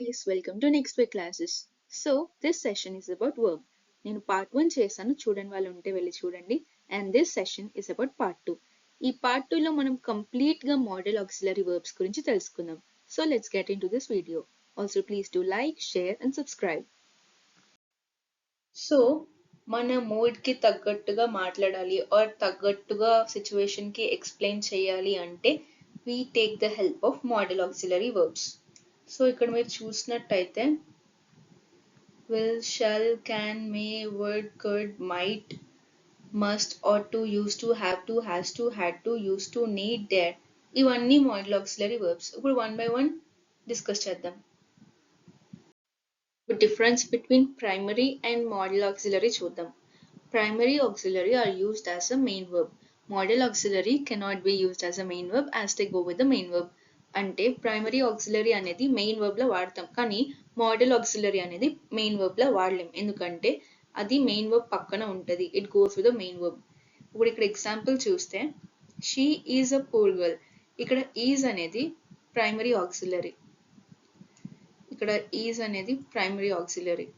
guys, welcome to Next Week Classes. So, this session is about verb. నేను part 1 చేశాను, చూడని వాళ్ళు ఉంటే వెళ్ళి చూడండి. And this session is about part 2. ఈ పార్ట్ 2 లో మనం కంప్లీట్ గా మోడల్ ఆక్సిలరీ వర్బ్స్ గురించి తెలుసుకుందాం. So let's get in to this video. Also please do like, share and subscribe. So మన మూడ్ కి తగ్గట్టుగా మాట్లాడాలి ఆర్ తగ్గట్టుగా సిచ్యువేషన్ కి ఎక్స్ప్లెయిన్ చేయాలి అంటే we take the help of model auxiliary verbs. So ఇక్కడ మీరు చూసినట్టయితే will, shall, can, may, would, could, might, must, ought to, used to, have to, has to, had to, used to, need, dare ఇవన్నీ model auxiliary verbs. ఇప్పుడు one by one discuss చేద్దాం. Difference between primary and model auxiliary చూద్దాం. Primary auxiliary are used as a main verb. Modal auxiliary cannot be used as a main verb as they go with the main verb. అంటే primary auxiliary అనేది main verb లో వాడతాం, కానీ model auxiliary అనేది main verb లో వాడలేం, ఎందుకంటే అది main verb పక్కన ఉంటది. It goes with the main verb. ఇప్పుడు ఇక్కడ ఎగ్జాంపుల్ చూస్తే she is a poor girl. ఇక్కడ ఈజ్ అనేది ప్రైమరీ ఆక్సిలరీ. ఇక్కడ ఈజ్ అనేది ప్రైమరీ ఆక్సిలరీ.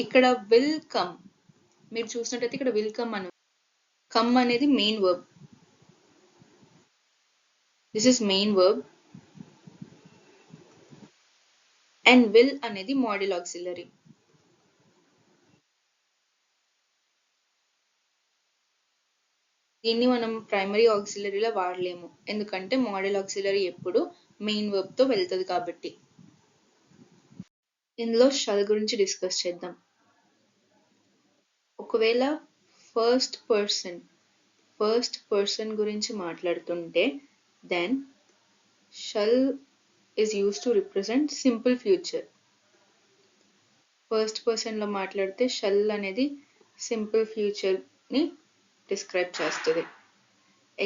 ఇక్కడ విల్ కమ్ మీరు చూసినట్టయితే ఇక్కడ విల్ కమ్ అని కమ్ అనేది main verb. This is main verb and will అనేది మోడల్ ఆక్సిలరీ. దీన్ని మనం ప్రైమరీ ఆక్సిలరీలో వాడలేము, ఎందుకంటే మోడల్ ఆక్సిలరీ ఎప్పుడు మెయిన్ వర్బ్ తో వెళ్తుంది కాబట్టి. ఇందులో షల్ గురించి డిస్కస్ చేద్దాం. ఒకవేళ ఫస్ట్ పర్సన్ గురించి మాట్లాడుతుంటే then shall is used to represent simple future. First person లో మాట్లాడితే షల్ అనేది సింపుల్ ఫ్యూచర్ ని డిస్క్రైబ్ చేస్తుంది.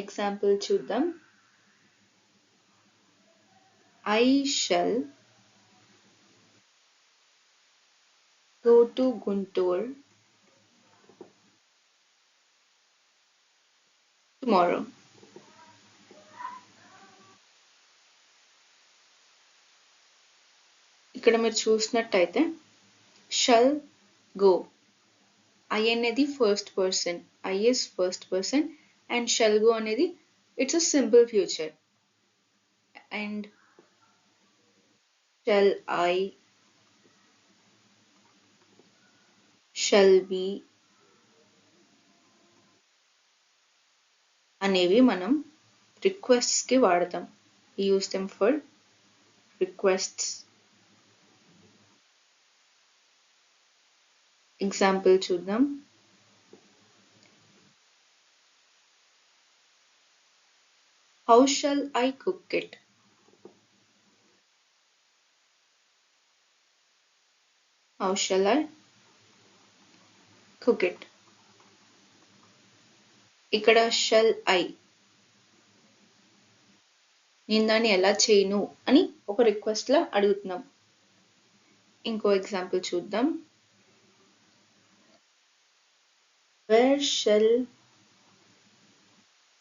ఎగ్జాంపుల్ చూద్దాం. I shall go to Guntur tomorrow. ఇక్కడ మీరు చూసినట్టయితే షల్ గో, ఐ అనేది first person, I is first person and shall go అనేది it's a simple future. And shall I, shall be అనేవి మనం రిక్వెస్ట్స్ కి వాడతాం. Use them for requests. Example చూద్దాం. How shall I cook it? How shall I cook it? ఇక్కడ shall I నేను దాన్ని ఎలా చేయను అని ఒక రిక్వెస్ట్ లా అడుగుతున్నాం. ఇంకో ఎగ్జాంపుల్ చూద్దాం. Where shall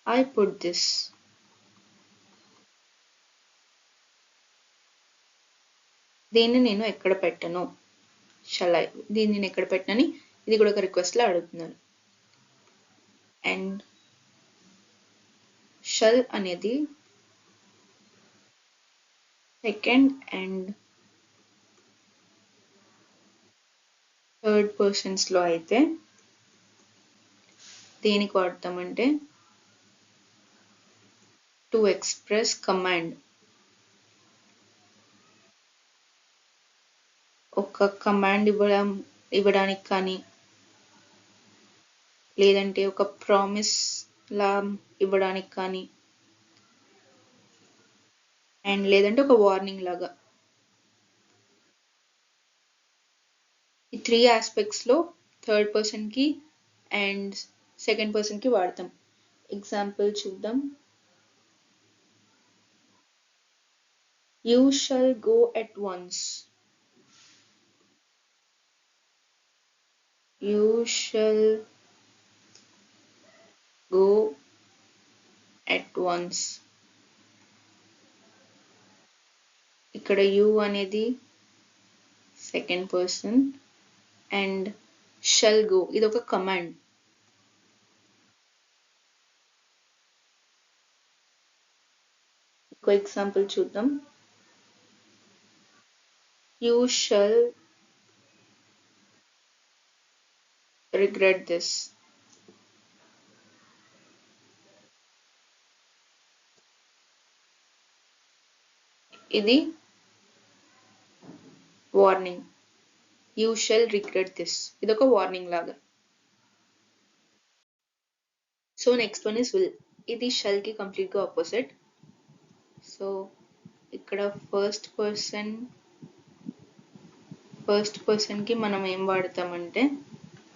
I put this? దీన్ని నేను ఎక్కడ పెట్టను. షల్ ఐ, దీన్ని నేను ఎక్కడ పెట్టనని ఇది కూడా ఒక రిక్వెస్ట్ లా అడుగుతున్నాను. అండ్ షల్ అనేది సెకండ్ అండ్ థర్డ్ పర్సన్స్ లో అయితే దేనికి వాడతామంటే టు ఎక్స్ప్రెస్ కమాండ్. ఒక కమాండ్ ఇవ్వడానికి కానీ, లేదంటే ఒక ప్రామిస్ లా ఇవ్వడానికి కానీ, అండ్ లేదంటే ఒక వార్నింగ్ లాగా. ఈ 3 ఆస్పెక్ట్స్ లో థర్డ్ పర్సన్ కి అండ్ సెకండ్ పర్సన్ కి వాడతాం. ఎగ్జాంపుల్ చూద్దాం. You shall go at once. You shall go at once. ఇక్కడ యూ అనేది second person and shall go ఇది ఒక కమాండ్. ఇంకో ఎగ్జాంపుల్ చూద్దాం. You shall regret this. ఇది warning. You shall regret this ఇదొక వార్నింగ్ లాగా. So next one is will. ఇది షల్ కి కంప్లీట్ గా ఆపోజిట్. సో ఇక్కడ ఫస్ట్ పర్సన్ కి మనం ఏం వాడతామంటే,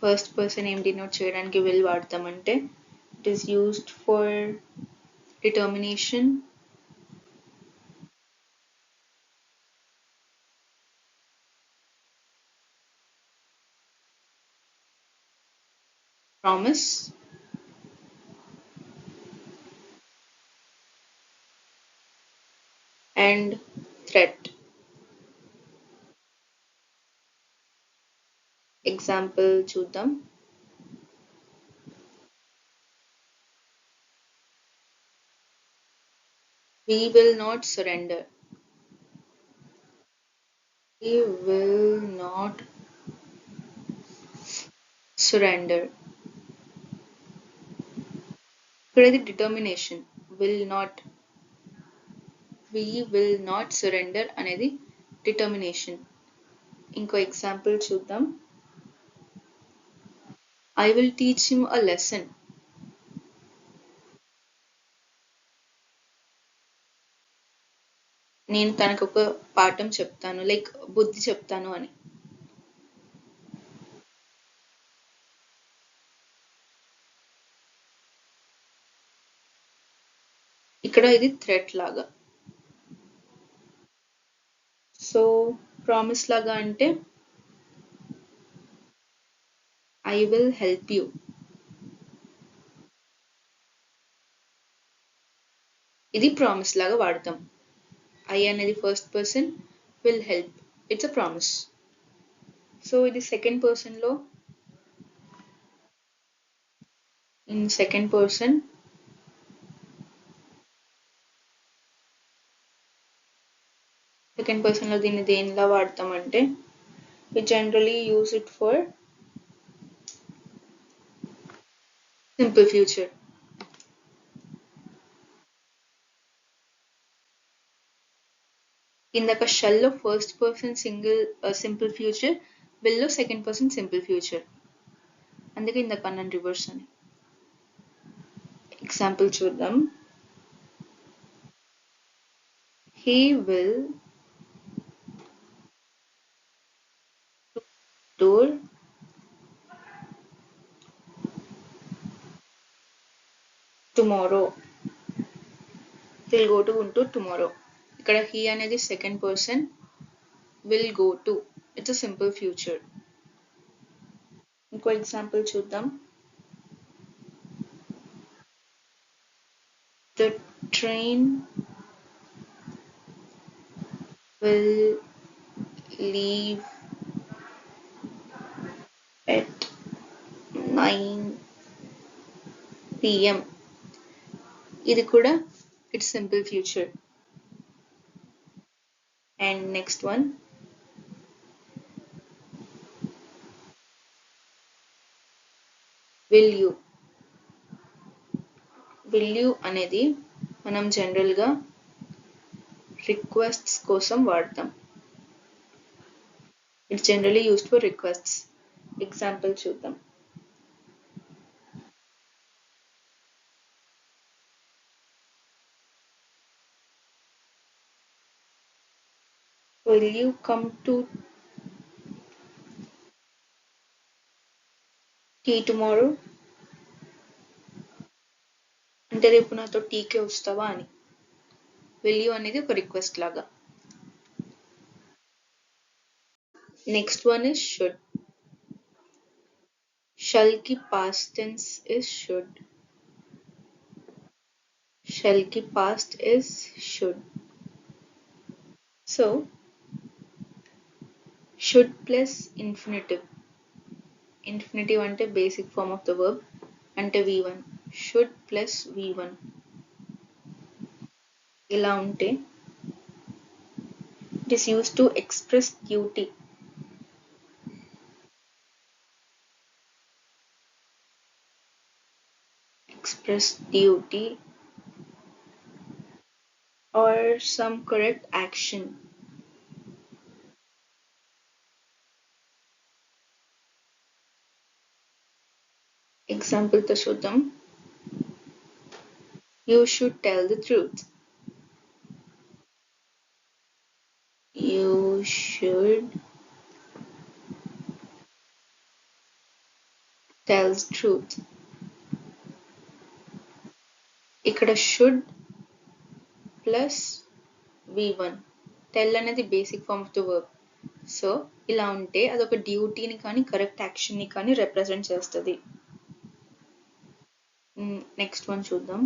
ఫస్ట్ పర్సన్ ఏం డినోట్ చేయడానికి విల్ వాడతామంటే, it is used for determination, promise, and threat. Example చూద్దాం. We will not surrender. We will not surrender. ఇక్కడ ఇది determination. We will not surrender అనేది డిటర్మినేషన్. ఇంకో ఎగ్జాంపుల్ చూద్దాం. I will teach him a lesson. నేను తనకు ఒక పాఠం చెప్తాను, లైక్ బుద్ధి చెప్తాను అని. ఇక్కడ ఇది థ్రెట్ లాగా. సో ప్రామిస్ లాగా అంటే ఐ విల్ హెల్ప్ యూ. ఇది ప్రామిస్ లాగా వాడతాం. ఐ అనేది first person, will help, it's a promise. So ఇది సెకండ్ పర్సన్ లో, ఇన్ సెకండ్ పర్సన్ లో దీన్ని దేనిలా వాడతామంటే, we generally use it for simple future. ఇందాక షల్ లో first person simple future, will లో సెకండ్ పర్సన్ సింపుల్ ఫ్యూచర్, అందుకే ఇందాక అన్నాను రివర్స్ అని. ఎగ్జాంపుల్ చూద్దాం. He will tour tomorrow. He'll go to Guntur tomorrow. ఇక్కడ he అనేది second person, will go to, it's a simple future. ఇంకో ఎగ్జాంపుల్ చూద్దాం. The train will leave at 9 p.m. ఇది కూడా it's simple future. And next one, will you. will you అనేది మనం general గా requests కోసం వాడతాం. It's generally used for requests. Example చూద్దాం. Will you come to tea tomorrow? అంటే రేపు నాతో టీకే వస్తావా అని. will you అనేది ఒక రిక్వెస్ట్ లాగా. Next one is should. shall కి past tense is should. shall కి past is should. So should plus infinitive అంటే basic form of the verb అంటే v1 షుడ్ ప్లస్ v1 ఇలా ఉంటే it is used to express duty. Or some correct action. Example తో చూద్దాం. You should tell the truth. You should tell the truth. ఇక్కడ should plus v1. tell అనేది basic form of the verb. So ఇలా ఉంటే అదొక డ్యూటీని కానీ correct యాక్షన్ని కానీ represent చేస్తుంది. నెక్స్ట్ వన్ చూద్దాం.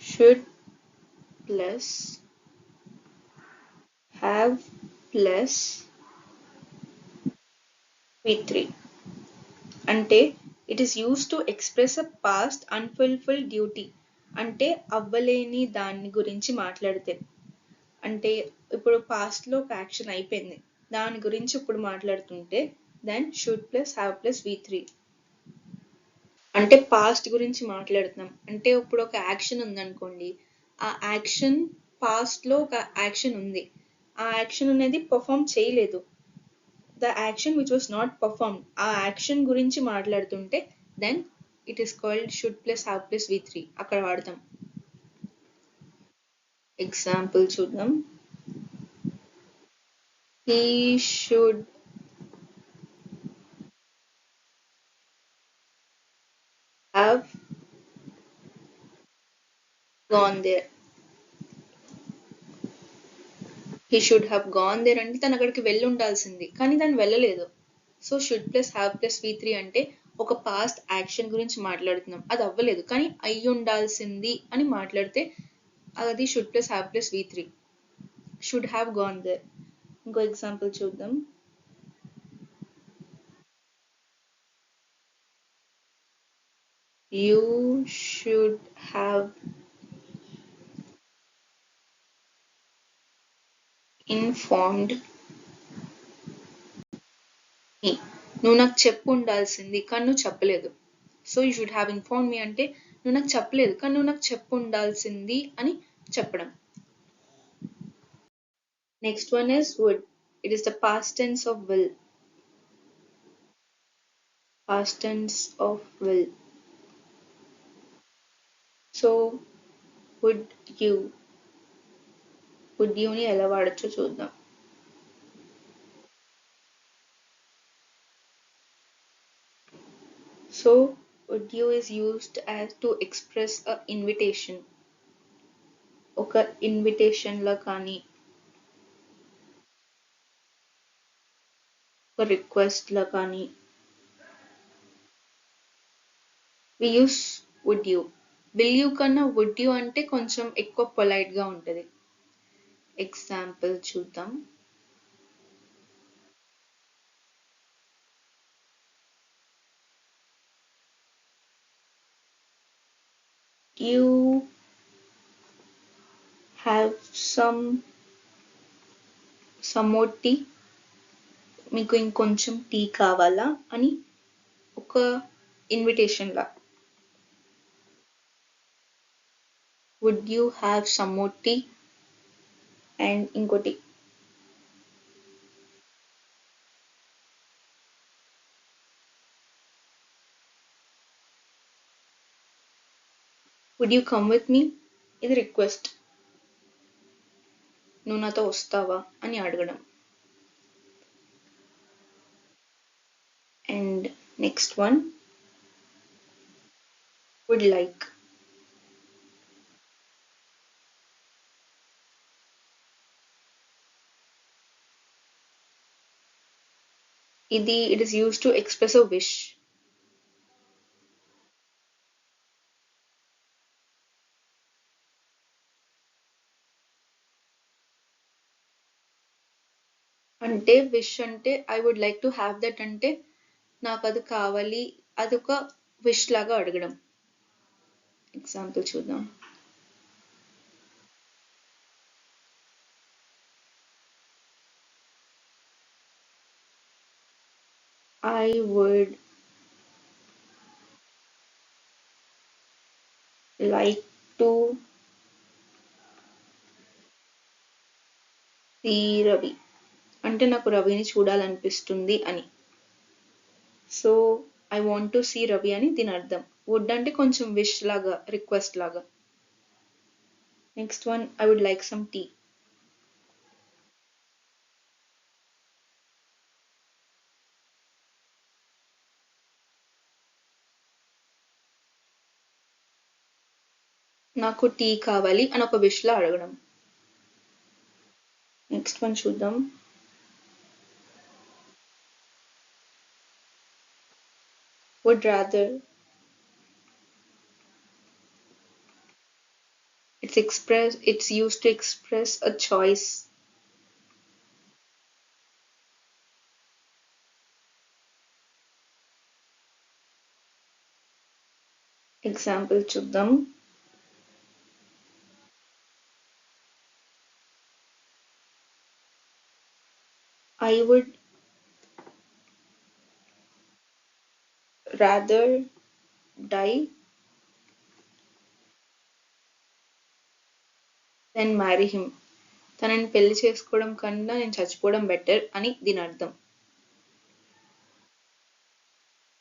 should plus have plus v3 అంటే it is used to express a past unfulfilled duty. అంటే అవ్వలేని దాని గురించి మాట్లాడితే, అంటే ఇప్పుడు పాస్ట్లో ఒక యాక్షన్ అయిపోయింది, దాని గురించి ఇప్పుడు మాట్లాడుతుంటే then should plus have plus v3. అంటే పాస్ట్ గురించి మాట్లాడుతున్నాం అంటే ఇప్పుడు ఒక యాక్షన్ ఉందనుకోండి, ఆ యాక్షన్ పాస్ట్లో ఒక యాక్షన్ ఉంది, ఆ యాక్షన్ అనేది పర్ఫామ్ చేయలేదు, the action which was not performed, ఆ యాక్షన్ గురించి మాట్లాడుతుంటే then it is called should plus have plus v3 అక్కడ వాడతాం. ఎగ్జాంపుల్ చూద్దాం. He should have gone there. He should have gone there అంటే తను అక్కడికి వెళ్ళి ఉండాల్సింది కానీ తను వెళ్ళలేదు. So should plus have plus v3 అంటే ఒక పాస్ట్ యాక్షన్ గురించి మాట్లాడుతున్నాం, అది అవ్వలేదు కానీ అయ్యి ఉండాల్సింది అని మాట్లాడితే అది should plus have plus v3. Should have gone there. ఇంకో ఎగ్జాంపుల్ చూద్దాం. You should have informed me. నువ్వు నాకు చెప్పు ఉండాల్సింది కానీ నువ్వు చెప్పలేదు. So you should have inform me అంటే నువ్వు నాకు చెప్పలేదు కానీ నువ్వు నాకు చెప్పు ఉండాల్సింది అని చెప్పడం. Next one is would. It is the past tense of will. Past tense of will. So would youని ఎలా వాడచ్చో చూద్దాం. So would you is used as to express a invitation. ఒక ఇన్విటేషన్ లా కానీ ఒక రిక్వెస్ట్ లా కానీ we use would you. will you కన్నా would you అంటే కొంచెం ఎక్కువ పొలైట్ గా ఉంటుంది. ఎగ్జాంపుల్ చూద్దాం. You have some more tea. మీకు ఇంకొంచెం టీ కావాలా అని ఒక invitation law. would you have some more tea and ఇంకోటి would you come with me. ఇది రిక్వెస్ట్, నువ్వు నాతో వస్తావా అని అడగడం. And next one would like. ఇది it is used to express a wish. అంటే విష్ అంటే I would like to have that అంటే నాకు అది కావాలి, అదొక విష్ లాగా అడగడం. ఎగ్జాంపుల్ చూద్దాం. I would like to see Ravi. అంటే నాకు రవిని చూడాలనిపిస్తుంది అని. So I want to see Ravi అని దీని అర్థం. వుడ్ అంటే కొంచెం విష్ లాగా, రిక్వెస్ట్ లాగా. Next one, I would like some tea. నాకు టీ కావాలి అని ఒక విష్ లా అడగడం. నెక్స్ట్ వన్ చూద్దాం. Would rather. It's used to express a choice. Example చూద్దాం. I would rather die than marry him. తనని పెళ్లి చేసుకోవడం కన్నా నేను చచ్చిపోవడం బెటర్ అని దీని అర్థం.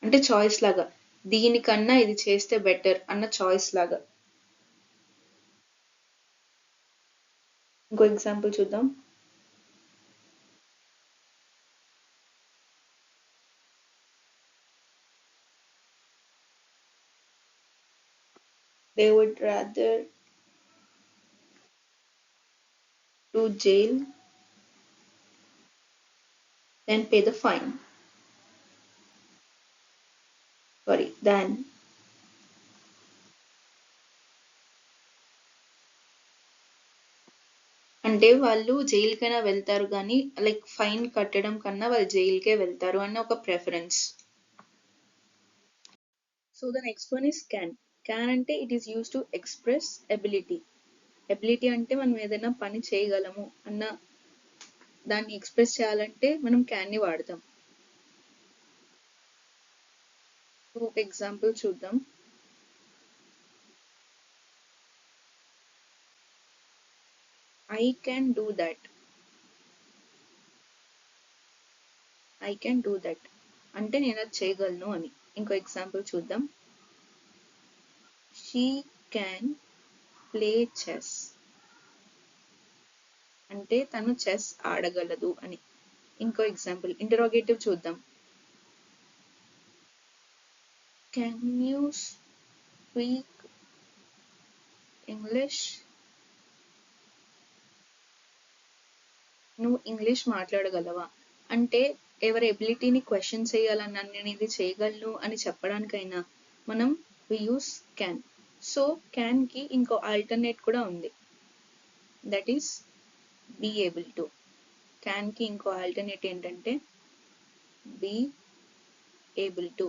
అంటే చాయిస్ లాగా, దీనికన్నా ఇది చేస్తే బెటర్ అన్న చాయిస్ లాగా. ఇంకో ఎగ్జాంపుల్ చూద్దాం. They would rather to jail than pay the fine. Than. అంటే వాళ్ళు జైలుకైనా వెళ్తారు కానీ లైక్ ఫైన్ కట్టడం కన్నా వాళ్ళు జైలుకే వెళ్తారు అన్న ఒక preference. So the next one is can. Can అంటే it is use to express ability. Ability అంటే మనం ఏదైనా పని చేయగలము అన్న దాన్ని ఎక్స్ప్రెస్ చేయాలంటే మనం క్యాన్ ని వాడతాం. సో ఒక ఎగ్జాంపుల్ చూద్దాం. I can do that. I can do that అంటే నేను అది చేయగలను అని. ఇంకో ఎగ్జాంపుల్ చూద్దాం. షీ క్యాన్ ప్లే చెస్ అంటే తను చెస్ ఆడగలదు అని. ఇంకో ఎగ్జాంపుల్ ఇంటరోగేటివ్ చూద్దాం. Can you speak English. నువ్వు ఇంగ్లీష్ మాట్లాడగలవా అంటే ఎవరి ఎబిలిటీని క్వశ్చన్ చేయాలన్నా నేను ఇది చేయగలను అని చెప్పడానికైనా మనం we use can. So can కి ఇంకో ఆల్టర్నేట్ కూడా ఉంది, that is be able to. Can కి ఇంకో ఆల్టర్నేట్ ఏంటంటే బీ ఏబుల్ టు.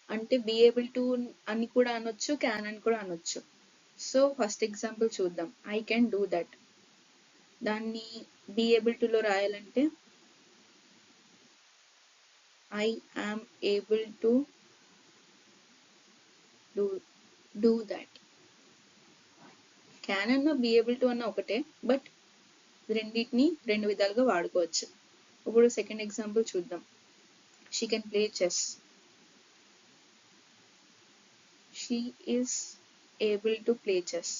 అంటే బీ ఏబుల్ టు అని కూడా అనొచ్చు, క్యాన్ అని కూడా అనొచ్చు. సో ఫస్ట్ ఎగ్జాంపుల్ చూద్దాం. I can do that. దాన్ని బీ ఏబుల్ టు లో రాయాలంటే I am able to do that. Can అన్న బీ ఏబుల్ టు అన్న ఒకటే, బట్ రెండింటిని రెండు విధాలుగా వాడుకోవచ్చు. ఇప్పుడు సెకండ్ ఎగ్జాంపుల్ చూద్దాం. She can play chess. She is able to play chess.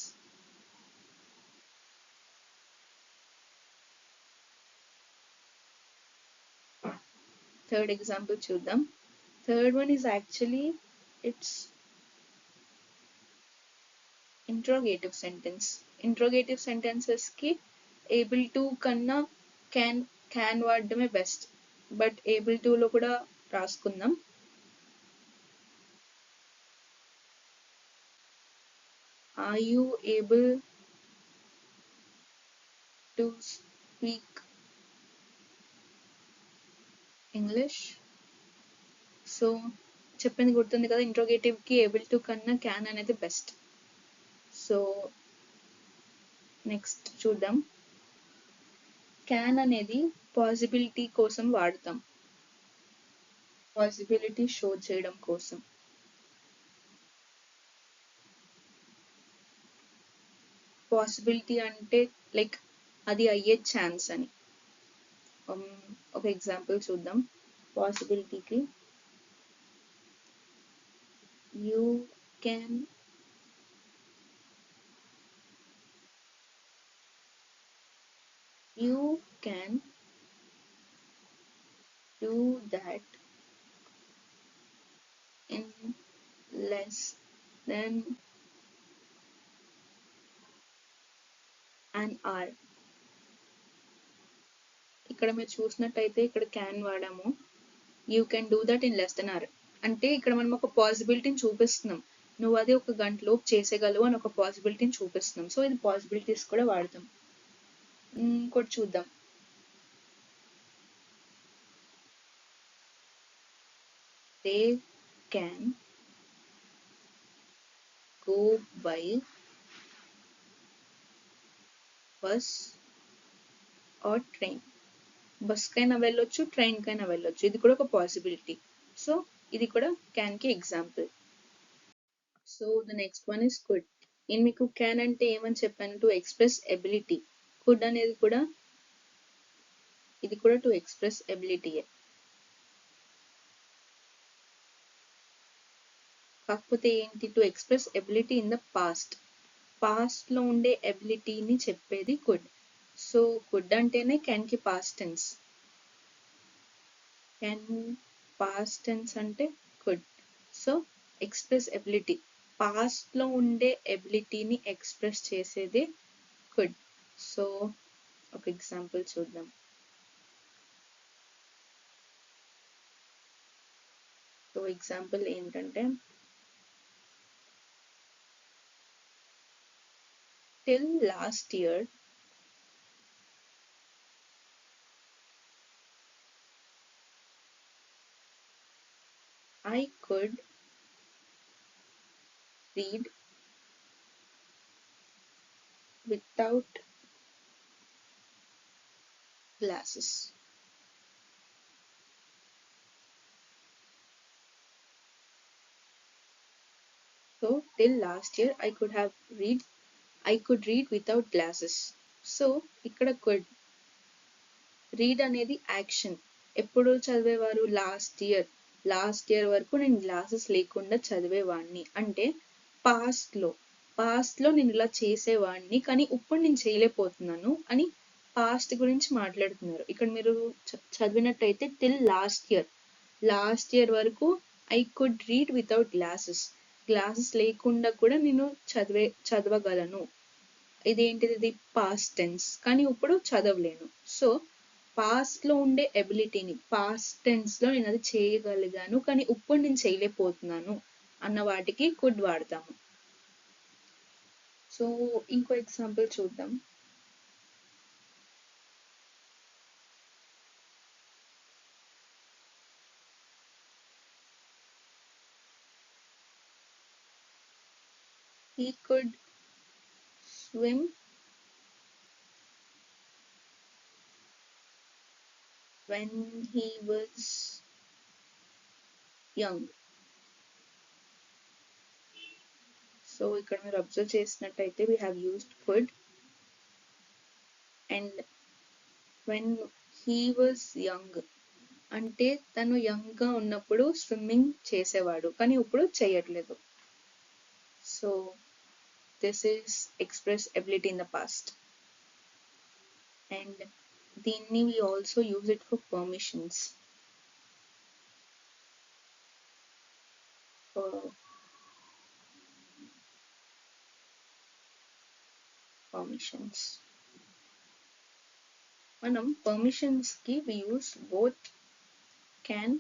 Third example చూద్దాం. Third one is actually it's interrogative sentence. Interrogative sentences కి ఏబుల్ టు కన్నా క్యాన్ వాడడమే బెస్ట్, బట్ ఏబుల్ టు లో కూడా రాసుకుందాం. Are you able to speak English. So చెప్పింది గుర్తుంది కదా, ఇంట్రోగేటివ్ కి ఏబుల్ టు కన్నా క్యాన్ అనేది బెస్ట్. సో నెక్స్ట్ చూద్దాం. క్యాన్ అనేది పాసిబిలిటీ కోసం వాడతాం, పాసిబిలిటీ షో చేయడం కోసం. పాసిబిలిటీ అంటే లైక్ అది అయ్యే ఛాన్స్ అని. ఒక ఎగ్జాంపుల్ చూద్దాం పాసిబిలిటీకి. You can do that in less than an hour. ఇక్కడ మీరు చూసినట్టయితే ఇక్కడ క్యాన్ వాడాము, you can do that in less than hour. అంటే ఇక్కడ మనం ఒక పాసిబిలిటీని చూపిస్తున్నాం, నువ్వు అది ఒక గంటలోపు చేసేయగలవు అని ఒక పాసిబిలిటీని చూపిస్తున్నాం. సో ఇది పాసిబిలిటీస్ కూడా వాడతాం. ఇంకోటి చూద్దాం. They can go by bus or train. Bus కైనా వెళ్ళొచ్చు, ట్రైన్ కైనా వెళ్ళొచ్చు, ఇది కూడా ఒక పాసిబిలిటీ. సో ఇది కూడా క్యాన్ కి example. So the next one is could. నేను మీకు క్యాన్ అంటే ఏమని చెప్పాను, టు ఎక్స్ప్రెస్ ఎబిలిటీ. కుడ్ అనేది కూడా, ఇది కూడా టు ఎక్స్ప్రెస్ ఎబిలిటీయే. కాకపోతే ఏంటి, to express ability in the past. Past లో ఉండే ఎబిలిటీని చెప్పేది కుడ్. సో కుడ్ అంటేనే క్యాన్ కి past tense, can past tense అంటే could. So express ability, past లో ఉండే ఎబిలిటీని ఎక్స్ప్రెస్ చేసేదే కుడ్. సో ఒక ఎగ్జాంపుల్ చూద్దాం. సో ఎగ్జాంపుల్ ఏంటంటే, till last year I could read without glasses. So till last year I could read without glasses. So ఇక్కడ could, read అనేది action. ఎప్పుడు చదివేవారు, లాస్ట్ ఇయర్ వరకు నేను గ్లాసెస్ లేకుండా చదివేవాడిని అంటే పాస్ట్ లో నేను ఇలా చేసేవాడిని, కానీ ఇప్పుడు నేను చేయలేకపోతున్నాను అని పాస్ట్ గురించి మాట్లాడుతున్నారు. ఇక్కడ మీరు చదివినట్టయితే టిల్ లాస్ట్ ఇయర్ వరకు I could read without glasses లేకుండా కూడా నేను చదవగలను. ఇదేంటిది, ఇది పాస్ట్ టెన్స్, కానీ ఇప్పుడు చదవలేను. సో పాస్ట్ లో ఉండే ఎబిలిటీని పాస్ట్ టెన్స్ లో నేను అది చేయగలిగాను, కానీ ఇప్పుడు నేను చేయలేకపోతున్నాను అన్న వాటికి కుడ్ వాడతాము. సో ఇంకో ఎగ్జాంపుల్ చూద్దాం. He could swim when he was young. So ఇక్కడ మీరు అబ్జర్వ్ చేసినట్టయితే we have used could, and when he was young అంటే తను యంగ్ గా ఉన్నప్పుడు స్విమ్మింగ్ చేసేవాడు, కానీ ఇప్పుడు చేయట్లేదు. So this is express ability in the past. And దీన్ని we also use it for permissions. For permissions మనం permissions కి we use both can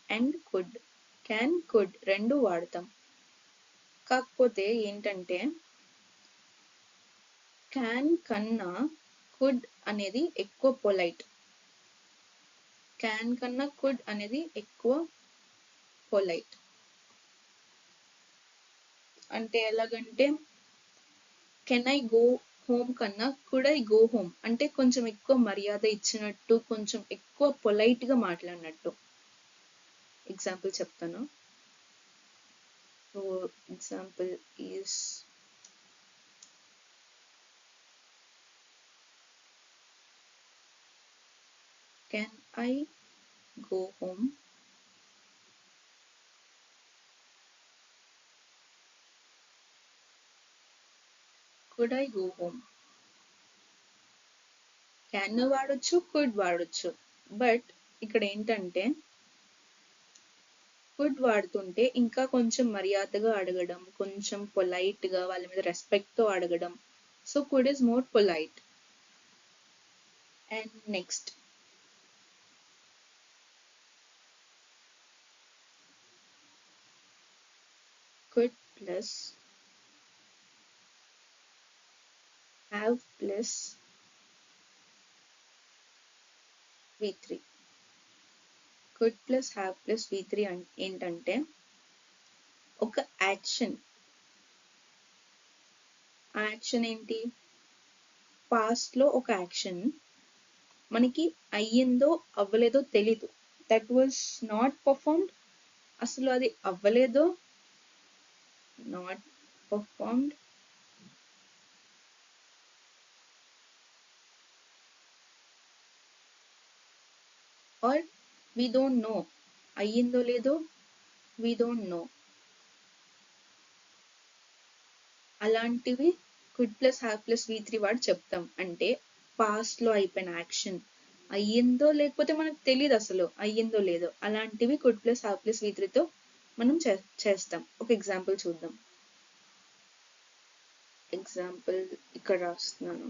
and could. can could రెండు వాడతాం. కాకపోతే ఏంటంటే can కన్నా కుడ్ అనేది ఎక్కువ పొలైట్, క్యాన్ కన్నా కుడ్ అనేది ఎక్కువ పొలైట్. అంటే ఎలాగంటే కెన్ ఐ గో హోమ్ కన్నా కుడ్ ఐ గో హోమ్ అంటే కొంచెం ఎక్కువ మర్యాద ఇచ్చినట్టు, కొంచెం ఎక్కువ పొలైట్ గా మాట్లాడినట్టు. ఎగ్జాంపుల్ చెప్తాను. So example is can I go home, could I go home. Can వాడొచ్చు, కుడ్ వాడొచ్చు. బట్ ఇక్కడ ఏంటంటే కుడ్ వాడుతుంటే ఇంకా కొంచెం మర్యాదగా అడగడం, కొంచెం పొలైట్ గా వాళ్ళ మీద రెస్పెక్ట్ తో అడగడం. So could is more polite. And next could plus have plus V3. Could plus have plus V3 ఏంటంటే ఒక యాక్షన్. ఆ యాక్షన్ ఏంటి? పాస్ట్ లో ఒక యాక్షన్ మనకి అయ్యిందో అవ్వలేదో తెలీదు. That was not performed. అసలు అది అవ్వలేదో, not performed, or we don't know. అయ్యిందో లేదో we don't know. అలాంటివి could plus have plus V3 వాడు చెప్తాం. అంటే పాస్ట్ లో అయిపోయిన యాక్షన్ అయ్యిందో లేకపోతే మనకు తెలియదు అసలు అయ్యిందో లేదో, అలాంటివి could plus have plus V3 తో మనం చేస్తాం. ఒక ఎగ్జాంపుల్ చూద్దాం. ఎగ్జాంపుల్ ఇక్కడ రాస్తున్నాను.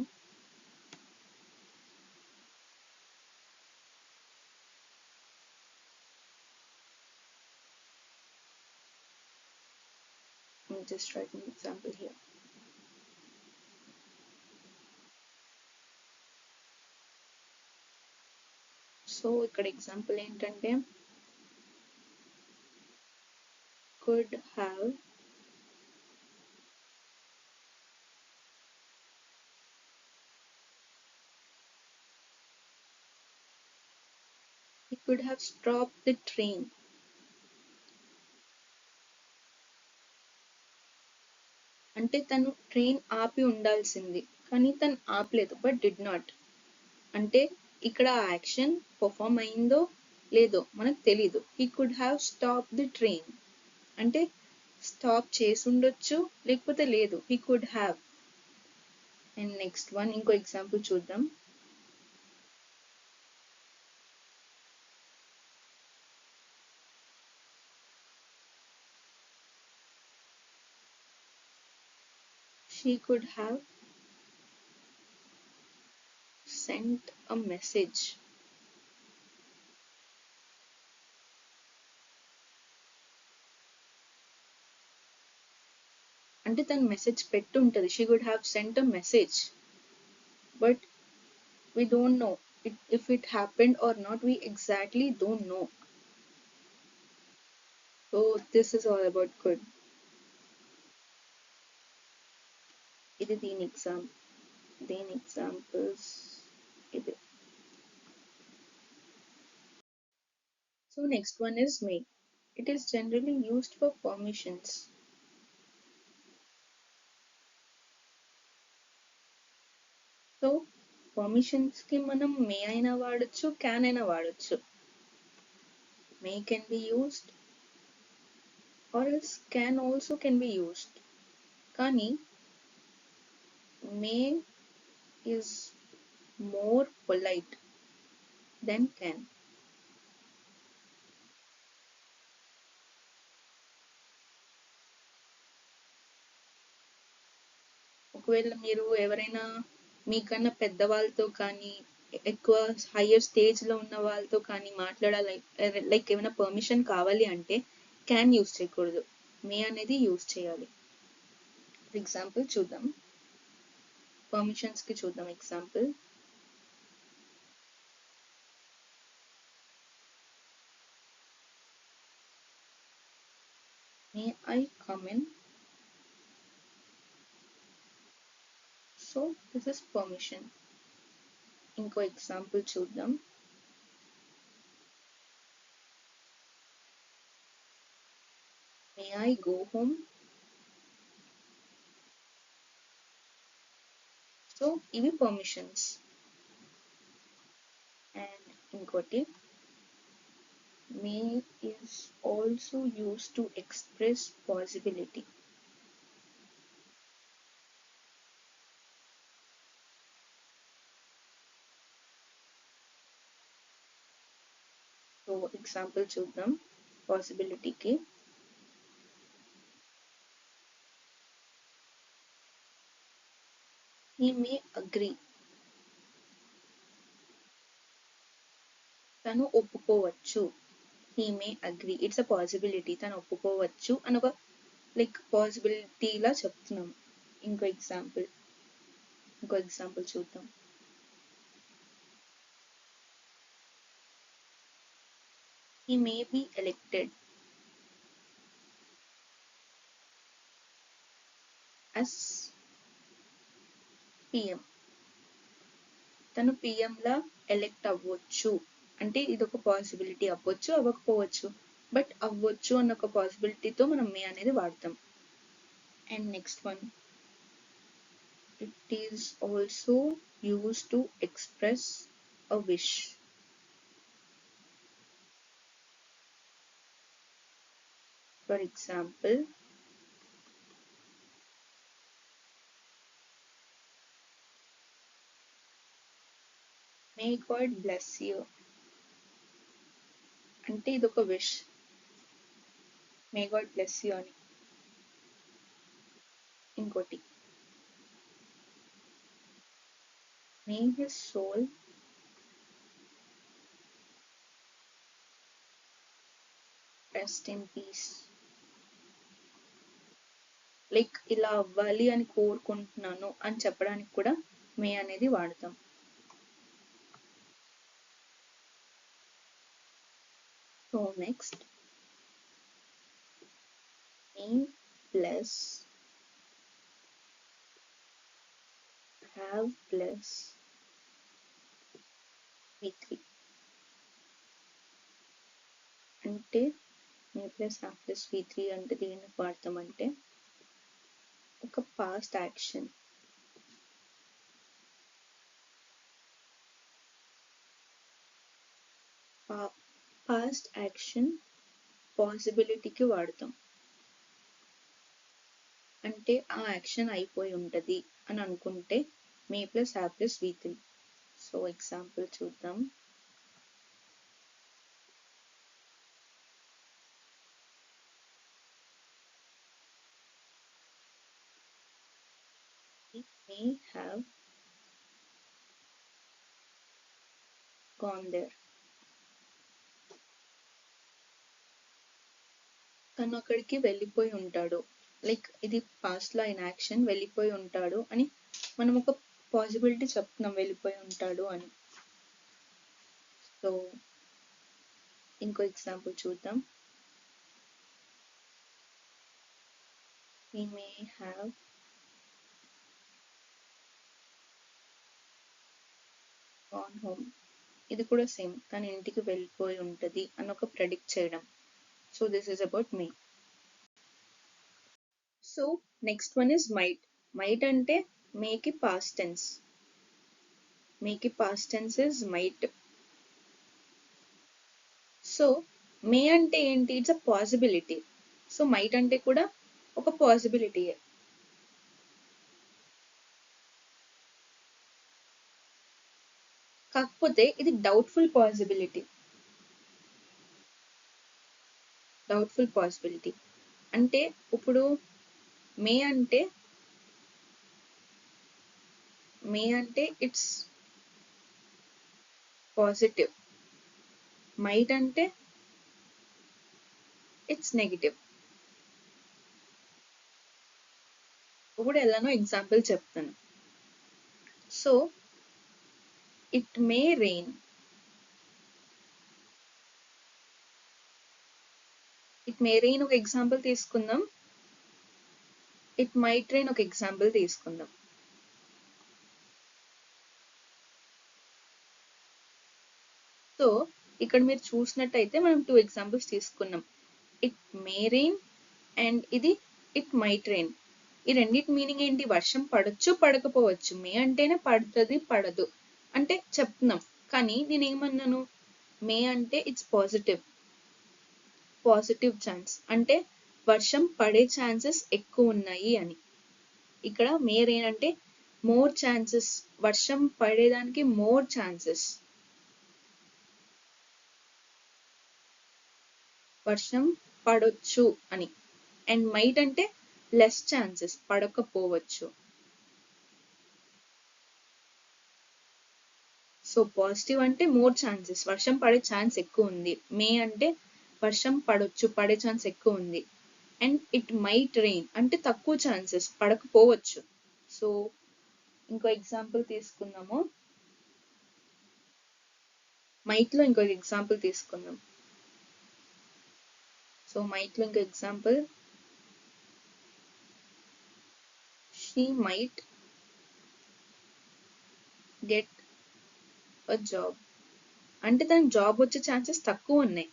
I'm just writing an example here. So ఇక్కడ ఎగ్జాంపుల్ ఏంటంటే could have he could have stopped the train. అంటే తను ట్రైన్ ఆపి ఉండాల్సింది కానీ తను ఆపలేదు, బట్ డిడ్ నాట్. అంటే ఇక్కడ యాక్షన్ పర్ఫామ్ అయిందో లేదో మనకు తెలీదు. He could have stop the train అంటే స్టాప్ చేసి ఉండొచ్చు లేకపోతే లేదు. He could have. And next one ఇంకో ఎగ్జాంపుల్ చూద్దాం. She could have sent a message. అంటే తను మెసేజ్ పెట్టి ఉంటుంది. She could have sent a message, but we don't know if it happened or not. We exactly don't know. So this is all about could. ఇది దీని examples ఇది. So next one is may. It is generally used for permissions. So permissions కి మనం may అయినా వాడచ్చు, can అయినా వాడచ్చు. May can be used or else can also can be used. కానీ may is more polite than can. ఒకవేళ మీరు ఎవరైనా మీకన్నా పెద్దవాళ్ళతో కానీ ఎక్కువ హయ్యర్ స్టేజ్ లో ఉన్న వాళ్ళతో కానీ మాట్లాడాలి, లైక్ ఏమైనా పర్మిషన్ కావాలి అంటే క్యాన్ యూస్ చేయకూడదు, మే అనేది యూస్ చేయాలి. ఎగ్జాంపుల్ చూద్దాం. పర్మిషన్స్ కి చూద్దాం example. come in. So this is permission. ఇంకో ఎగ్జాంపుల్ చూద్దాం. May I go home? So ఇవి పర్మిషన్స్. అండ్ ఇంకోటి may is also used to express possibility. So example చూద్దాం పాసిబిలిటీకి. He may agree. తను ఒప్పుకోవచ్చు. He may agree. It's a possibility. తను ఒప్పుకోవచ్చు అని ఒక like పాసిబిలిటీలా చెప్తున్నాం. ఇంకో ఎగ్జాంపుల్ చూద్దాం. He may be elected as PM. తను PM లా ఎలెక్ట్ అవ్వచ్చు అంటే ఇది ఒక పాసిబిలిటీ, అవ్వచ్చు అవ్వకపోవచ్చు, బట్ అవ్వచ్చు అన్న ఒక పాసిబిలిటీతో మనం మే అనేది వాడతాం. And next one, it is also use to express a wish. For example, may God bless you అంటే ఇది ఒక wish, may God bless you అని. ఇంకోటి, may his soul rest in peace. Like ఇలా అవ్వాలి అని కోరుకుంటున్నాను అని చెప్పడానికి కూడా మే అనేది వాడతాం. So next, May plus have plus v3 అంటే మే ప్లస్ have plus v3 అంటే దేనికి వాడతాం అంటే ఒక పాస్ట్ యాక్షన్, పాస్ట్ యాక్షన్ పాసిబిలిటీకి వాడతాం. అంటే ఆ యాక్షన్ అయిపోయి ఉంటది అని అనుకుంటే may plus have plus v3. So example చూద్దాం. It may have gone there. తను అక్కడికి వెళ్ళిపోయి ఉంటాడు, లైక్ ఇది పాస్ట్ లో అయిన యాక్షన్ వెళ్ళిపోయి ఉంటాడు అని మనం ఒక పాసిబిలిటీ చెప్తున్నాం, వెళ్ళిపోయి ఉంటాడు అని. సో ఇంకో ఎగ్జాంపుల్ చూద్దాం. We may have gone home. ఇది కూడా సేమ్, తన ఇంటికి వెళ్ళిపోయి ఉంటది అని ఒక ప్రెడిక్ట్ చేయడం. So this is about may. So next one is might. Might అంటే మేకి పాస్ట్ టెన్స్. మేకి past tense is might. So may అంటే ఏంటి? It's a possibility. So might అంటే కూడా ఒక పాసిబిలిటీయే. కాకపోతే ఇది డౌట్ఫుల్ పాసిబిలిటీ. డౌట్ఫుల్ పాసిబిలిటీ అంటే ఇప్పుడు మే అంటే ఇట్స్ పాజిటివ్, మైట్ అంటే ఇట్స్ నెగిటివ్. ఇప్పుడు ఎలానో ఎగ్జాంపుల్ చెప్తాను. So it may rain. It may rain ఒక ఎగ్జాంపుల్ తీసుకుందాం. ఇట్ మైట్ రైన్ ఒక ఎగ్జాంపుల్ తీసుకుందాం. సో ఇక్కడ మీరు చూసినట్టయితే మనం 2 ఎగ్జాంపుల్స్ తీసుకున్నాం. ఇట్ మే రెయిన్ అండ్ ఇది ఇట్ మైట్ రెయిన్. ఈ రెండింటి మీనింగ్ ఏంటి? వర్షం పడొచ్చు పడకపోవచ్చు. మే అంటేనే పడుతుంది పడదు అంటే చెప్తున్నాం. కానీ నేనేమన్నాను, మే అంటే ఇట్స్ పాజిటివ్ ఛాన్స్, అంటే వర్షం పడే ఛాన్సెస్ ఎక్కువ ఉన్నాయి అని. ఇక్కడ మే రెయిన్ అంటే మోర్ ఛాన్సెస్, వర్షం పడేదానికి మోర్ ఛాన్సెస్, వర్షం పడొచ్చు అని. అండ్ మైట్ అంటే లెస్ ఛాన్సెస్, పడకపోవచ్చు. సో పాజిటివ్ అంటే మోర్ ఛాన్సెస్, వర్షం పడే ఛాన్స్ ఎక్కువ ఉంది. మే అంటే వర్షం పడొచ్చు, పడే ఛాన్స్ ఎక్కువ ఉంది. అండ్ ఇట్ మైట్ రెయిన్ అంటే తక్కువ ఛాన్సెస్, పడకపోవచ్చు. సో ఇంకో ఎగ్జాంపుల్ తీసుకుందాము. మైట్ లో ఇంకో ఎగ్జాంపుల్ తీసుకుందాం. సో మైట్ లో ఇంకో example, she might get a job అంటే దానికి జాబ్ వచ్చే ఛాన్సెస్ తక్కువ ఉన్నాయి.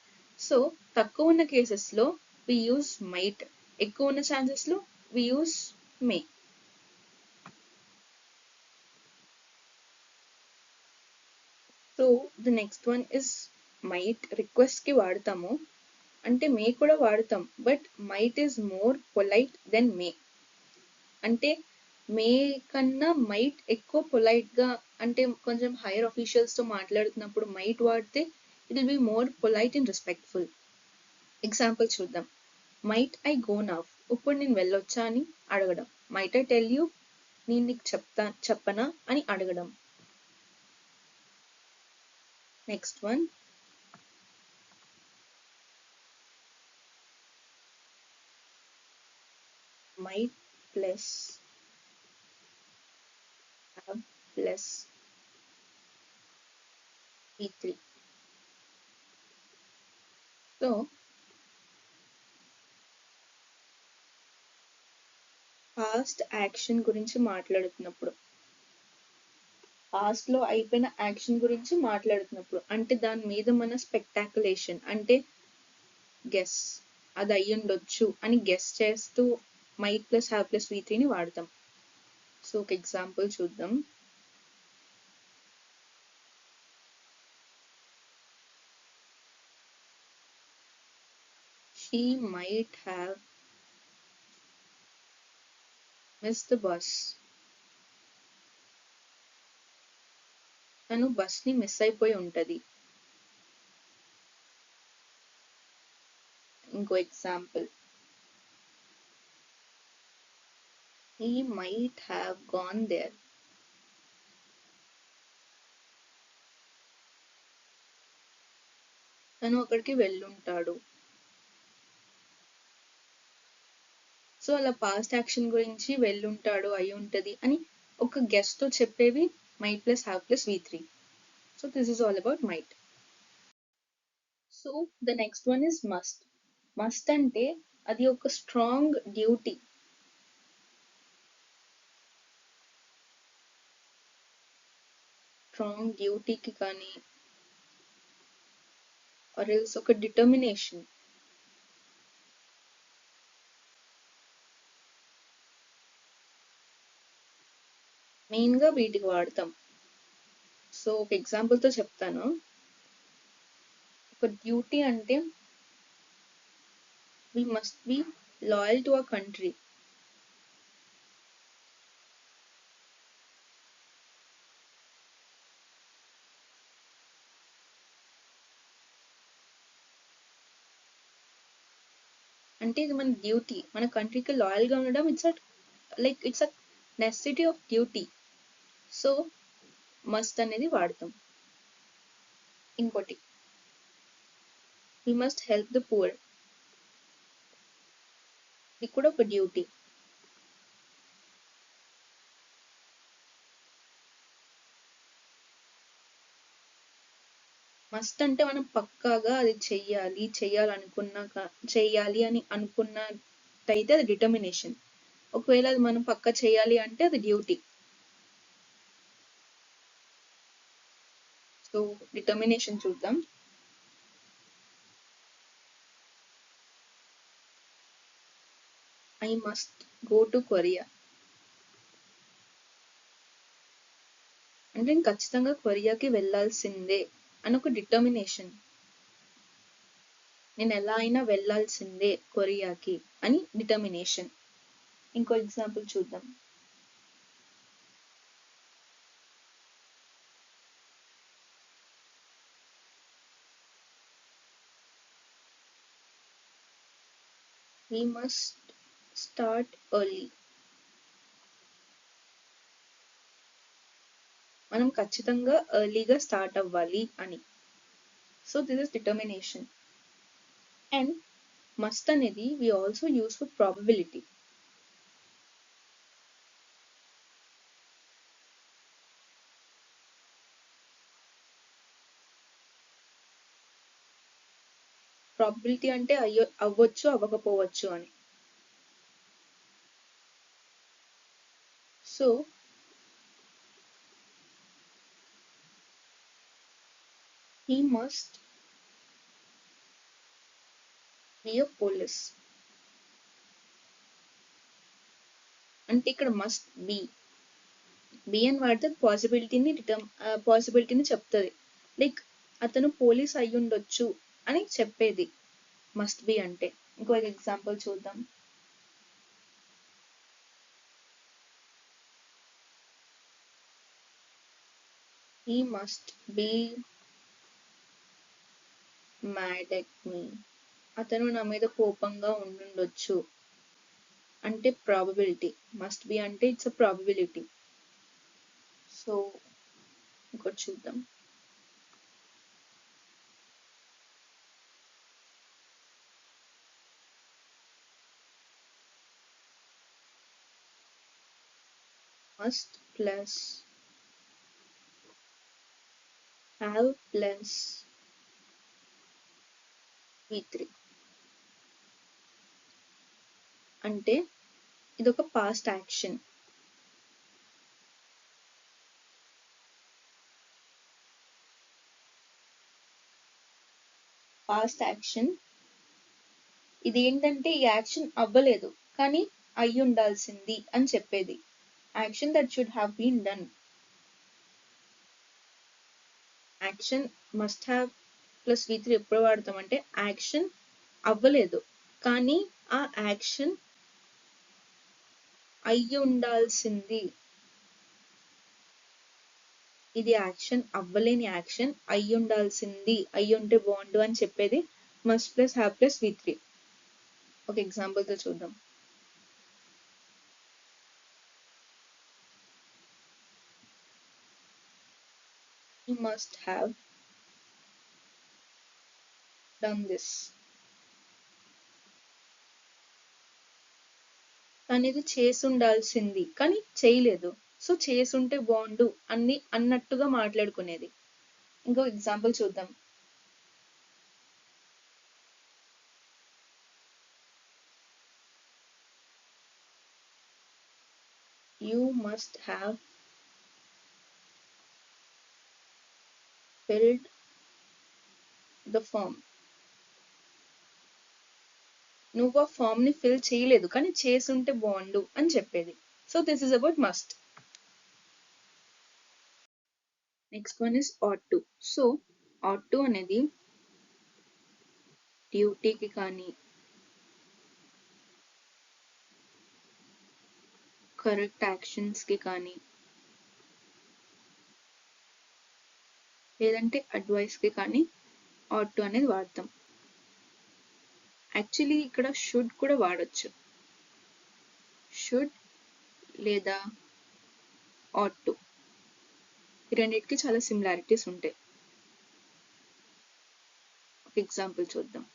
సో తక్కువ ఉన్న కేసెస్ లో వి యూస్ మైట్, ఎక్కువ ఉన్న ఛాన్సెస్ లో we use may. So the next one is might. Request కి వాడతాము, అంటే మే కూడా వాడతాం, but might is more polite than may. అంటే మే కన్నా మైట్ ఎక్కువ పొలైట్ గా, అంటే కొంచెం హైయర్ అఫీషియల్స్ తో మాట్లాడుతున్నప్పుడు మైట్ వాడితే it will be more polite and respectful. Example చూద్దాం. మైట్ ఐ గో నవ్, ఇప్పుడు నేను వెళ్ళొచ్చా అని అడగడం. మైట్ ఐ టెల్ యూ, నేను నీకు చెప్పనా అని అడగడం. Next one, might plus have plus E3. So past action గురించి మాట్లాడుతున్నప్పుడు, పాస్ట్ లో అయిపోయిన యాక్షన్ గురించి మాట్లాడుతున్నప్పుడు, అంటే దాని మీద మన స్పెక్టాకులేషన్ అంటే గెస్, అది అయ్యుండొచ్చు అని గెస్ చేస్తూ మైట్ ప్లస్ హ్యావ్ ప్లస్ V3ని వాడతాం. సో ఒక ఎగ్జాంపుల్ చూద్దాం. She might have missed the bus. తను బస్ ని మిస్ అయిపోయి ఉంటది. ఇంకో example, he might have gone there. తను అక్కడికి వెళ్ళుంటాడు. సో అలా పాస్ట్ యాక్షన్ గురించి వెళ్ళుంటాడు, అయి ఉంటది అని ఒక గెస్ తో చెప్పేవి might plus have plus V3. So this is all about might. So the next one is must. Must అంటే అది ఒక స్ట్రాంగ్ డ్యూటీ. స్ట్రాంగ్ డ్యూటీకి కానీ ఆర్ ఎల్స్ ఒక డిటర్మినేషన్. మెయిన్ గా వీటికి వాడతాం. సో ఒక ఎగ్జాంపుల్ తో చెప్తాను. ఒక డ్యూటీ అంటే we must be loyal to our country. అంటే ఇది మన డ్యూటీ, మన కంట్రీకి లాయల్ గా ఉండడం. It's a necessity of duty. So must అనేది వాడతాం. ఇంకోటి, we must help the poor. ఇది కూడా ఒక డ్యూటీ. మస్ట్ అంటే మనం పక్కాగా అది చెయ్యాలి అని అనుకున్నట్టయితే అది డిటర్మినేషన్. ఒకవేళ అది మనం పక్క చేయాలి అంటే అది డ్యూటీ. సో డిటర్మినేషన్ చూద్దాం. I must go to Korea అంటే నేను ఖచ్చితంగా కొరియాకి వెళ్ళాల్సిందే అని ఒక డిటర్మినేషన్. నేను ఎలా అయినా వెళ్ళాల్సిందే కొరియాకి అని డిటర్మినేషన్. ఇంకో ఎగ్జాంపుల్ చూద్దాం. We must start early. మనం ఖచ్చితంగా ఎర్లీగా స్టార్ట్ అవ్వాలి అని. So this is determination. And must అనేది we also use for probability. Probability అంటే అవ్వచ్చు అవ్వకపోవచ్చు అని. So he must be a police అంటే ఇక్కడ మస్ట్ బి అని వాడితే పాసిబిలిటీని చెప్తుంది. లైక్ అతను పోలీస్ అయి ఉండొచ్చు అని చెప్పేది మస్ట్ బి అంటే. ఇంకో ఎగ్జాంపుల్ చూద్దాం. He must be mad at me. అతను నా మీద కోపంగా ఉండుండొచ్చు అంటే ప్రాబబిలిటీ. మస్ట్ బి అంటే ఇట్స్ అ ప్రాబబిలిటీ. సో ఇంకోటి చూద్దాం. Must plus have plus V3 అంటే ఇదొక పాస్ట్ యాక్షన్. పాస్ట్ యాక్షన్ ఇది ఏంటంటే ఈ యాక్షన్ అవ్వలేదు కానీ అయి ఉండాల్సింది అని చెప్పేది. Action that should have been done. Action must have plus V3 ఎప్పుడు వాడతామంటే యాక్షన్ అవ్వలేదు కానీ ఆ యాక్షన్ అయ్యి ఉండాల్సింది. ఇది యాక్షన్ అవ్వలేని యాక్షన్ అయ్యి ఉండాల్సింది అయ్యి ఉంటే బాగుండు అని చెప్పేది must plus have plus V3. ఒక ఎగ్జాంపుల్ తో చూద్దాం. He must have done this. కానీ ఇది చేసి ఉండాల్సింది కానీ చేయలేదు. సో చేసుంటే బాగుండు అన్నట్టుగా మాట్లాడుకునేది. ఇంకో ఎగ్జాంపుల్ చూద్దాం. You must have filled the form. నువ్వు ఆ ఫామ్ ని ఫిల్ చేయలేదు కానీ చేసుంటే బాగుండు అని చెప్పేది. So this is about must. Next one is ought to. So ought to అనేది డ్యూటీకి కానీ కరెక్ట్ యాక్షన్స్ కి కానీ లేదంటే అడ్వైస్ కి కానీ ought to అనేది వాడతాం. యాక్చువల్లీ ఇక్కడ షుడ్ కూడా వాడొచ్చు. షుడ్ లేదా ought to ఈ రెండింటికి చాలా సిమిలారిటీస్ ఉంటాయి. ఒక ఎగ్జాంపుల్ చూద్దాం.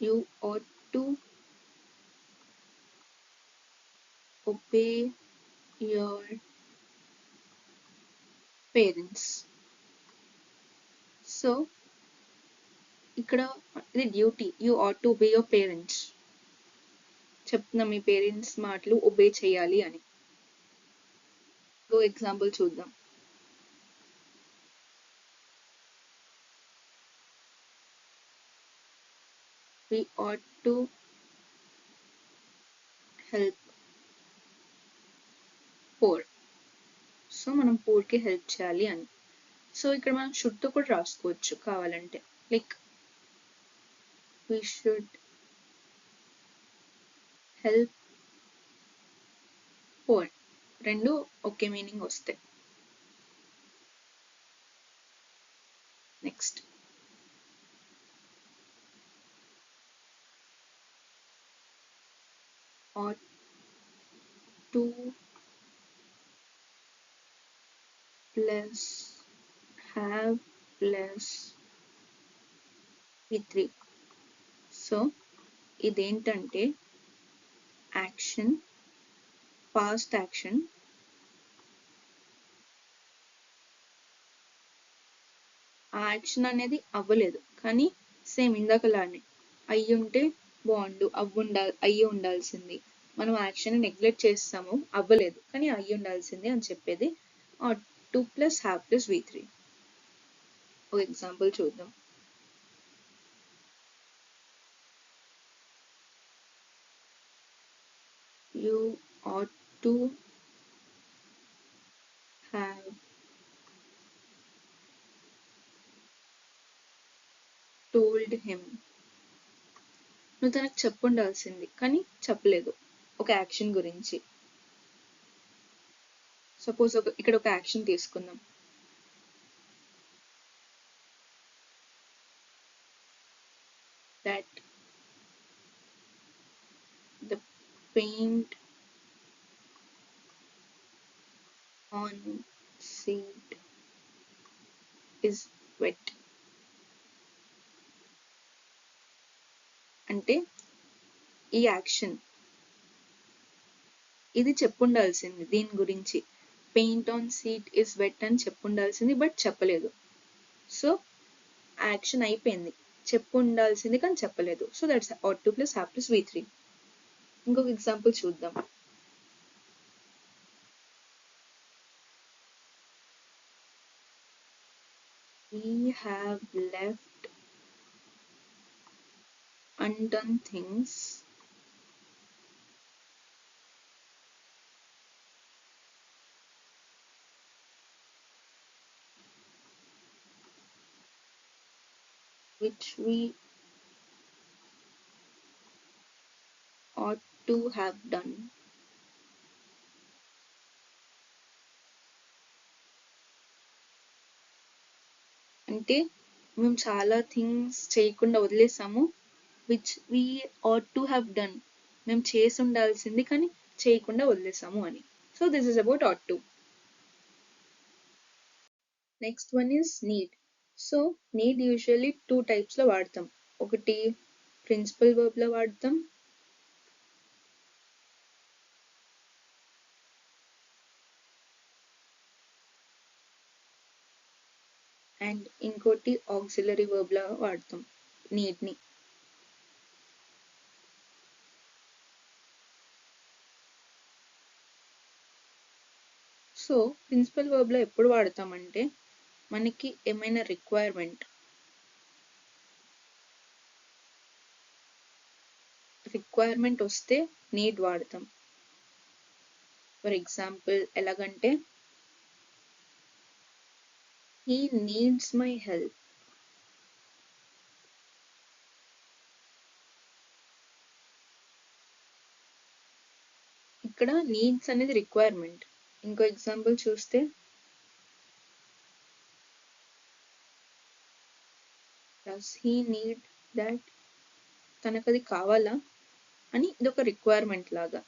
You ought to obey your parents. So ఇక్కడ ఇది duty, you ought to obey your parents. చెప్తున్నా మీ పేరెంట్స్ మాటలు ఒబే చేయాలి అని. ఎగ్జాంపుల్ చూద్దాం. We ought to help poor. So మనం పూర్కి హెల్ప్ చేయాలి అని. సో ఇక్కడ మనం షుడ్తో కూడా రాసుకోవచ్చు కావాలంటే. Like we should help poor. రెండు ఒకే మీనింగ్ వస్తాయి. Next ought to plus have plus V3. So ఇదేంటంటే యాక్షన్, పాస్ట్ యాక్షన్, ఆ యాక్షన్ అనేది అవ్వలేదు కానీ సేమ్ ఇందాకలానే అయ్యుంటే బాగుండు, అయ్యి ఉండాల్సింది, మనం యాక్షన్ నెగ్లెక్ట్ చేస్తాము అవ్వలేదు కానీ అయ్యి ఉండాల్సింది అని చెప్పేది ought to plus have plus V3. ఒక ఎగ్జాంపుల్ చూద్దాం. You ought to have told him. నువ్వు తనకు చెప్పుండాల్సింది కానీ చెప్పలేదు ఒక యాక్షన్ గురించి. సపోజ్ ఇక్కడ ఒక యాక్షన్ తీసుకుందాం. That the paint on seat is wet. అంటే ఈ యాక్షన్ ఇది చెప్పుండాల్సింది దీని గురించి, paint on seat is wet అని చెప్పుండాల్సింది బట్ చెప్పలేదు. సో యాక్షన్ అయిపోయింది, చెప్పుండాల్సింది కానీ చెప్పలేదు. So that's ought to plus have plus V3. ఇంకొక ఎగ్జాంపుల్ చూద్దాం. We have left undone things which we ought to have done. అంటే మేము చాలా థింగ్స్ చేయకుండా వదిలేసాము, which we ought to have done, మేము చేసి ఉండాల్సింది కానీ చేయకుండా వదిలేసాము అని. So this is about ought to. Next one is need. So need usually 2 types లో వాడతాం. ఒకటి ప్రిన్సిపల్ వర్బ్ లో వాడతాం, అండ్ ఇంకోటి ఆక్సిలరీ వర్బ్ లా వాడతాం నీడ్ ని. సో ప్రిన్సిపల్ వర్బ్ లో ఎప్పుడు వాడతామంటే మనకి ఏమైనా రిక్వైర్మెంట్ వస్తే నీడ్ వాడతాం. ఫర్ ఎగ్జాంపుల్ ఎలాగంటే he needs my help. ఇక్కడ నీడ్స్ అనేది రిక్వైర్మెంట్. ఇంకో ఎగ్జాంపుల్ చూస్తే డస్ హీ నీడ్ దట్, తనకు అది కావాలా అని, ఇది ఒక రిక్వైర్మెంట్ లాగా.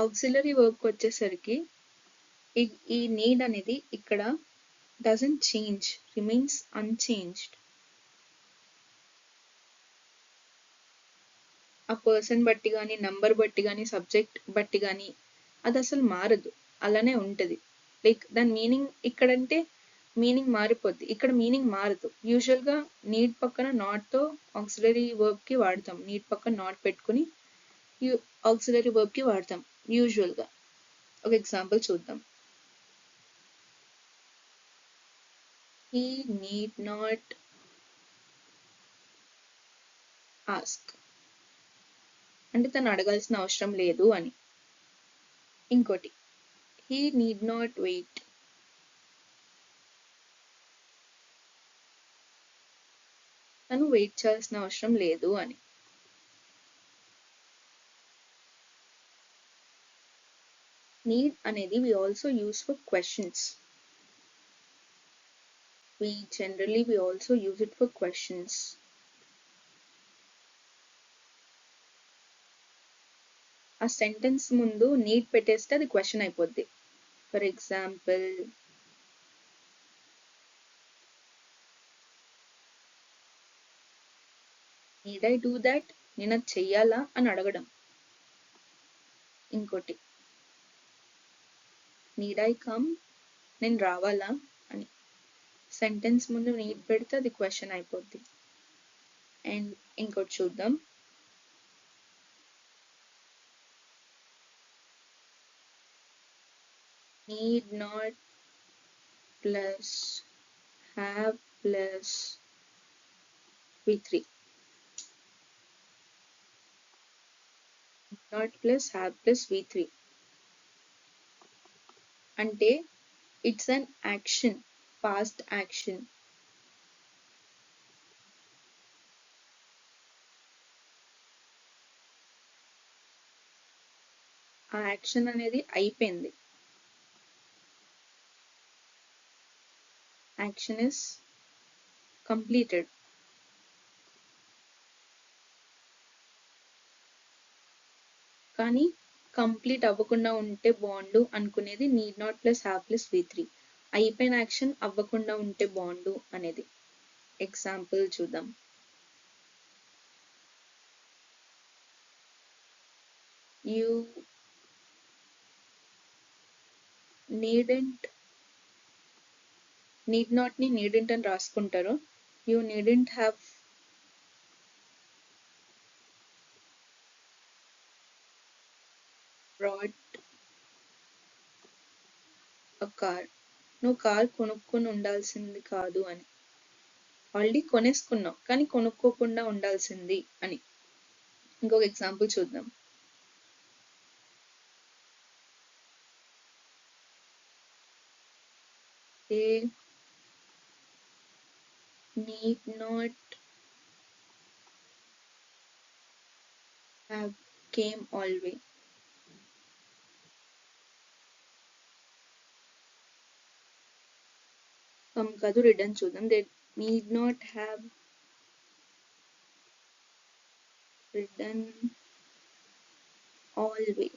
ఆక్సిలరీ వర్బ్ వచ్చేసరికి ఈ నీడ్ అనేది ఇక్కడ డజంట్ చేంజ్, రిమైన్స్ అన్చేంజ్డ్. ఆ పర్సన్ బట్టి కానీ, నంబర్ బట్టి కానీ, సబ్జెక్ట్ బట్టి కానీ అది అసలు మారదు, అలానే ఉంటుంది. లైక్ దాని మీనింగ్ ఇక్కడంటే మీనింగ్ మారిపోద్ది, ఇక్కడ మీనింగ్ మారదు. యూజువల్గా నీడ్ పక్కన నాట్తో ఆక్సిలరీ వర్బ్కి వాడతాం, నీడ్ పక్కన నాట్ పెట్టుకుని ఆక్సిలరీ వర్బ్కి వాడతాం యూజువల్గా. ఒక ఎగ్జాంపుల్ చూద్దాం. హీ నీడ్ నాట్ ఆస్క్ అంటే తను అడగాల్సిన అవసరం లేదు అని. ఇంకోటి, హీ నీడ్ నాట్ వెయిట్, తను వెయిట్ చేయాల్సిన అవసరం లేదు అని. Need అనేది we also use for questions. We also use it for questions. ఆ సెంటెన్స్ ముందు నీడ్ పెట్టేస్తే అది క్వశ్చన్ అయిపోద్ది. For example, need I do that, నేను అది చెయ్యాలా అని అడగడం. ఇంకోటి, నీడ్ ఐ కమ్, నేను రావాలా అని. సెంటెన్స్ ముందు నీడ్ పెడితే అది క్వశ్చన్ అయిపోద్ది. అండ్ ఇంకోటి చూద్దాం. Need not plus have plus V3. Not plus have plus V3 అంటే it's an action, past action. ఆ యాక్షన్ అనేది అయిపోయింది. Action is completed. కానీ కంప్లీట్ అవ్వకుండా ఉంటే బాండు అనుకునేది need not plus have plus V3. అయిపోయిన యాక్షన్ అవ్వకుండా ఉంటే బాండు అనేది. ఎగ్జాంపుల్ చూద్దాం. యూ నీడెంట్, నీడ్ నాట్ ని నీడెంట్ అని రాసుకుంటారు. You needn't have brought a car, నువ్వు కార్ కొనుక్కొని ఉండాల్సింది కాదు అని. ఆల్రెడీ కొనేసుకున్నావు కానీ కొనుక్కోకుండా ఉండాల్సింది అని. ఇంకొక ఎగ్జాంపుల్ చూద్దాం. They need not have came all way. కాదు, రిటర్న్ చూద్దాం. They need not have ridden all way.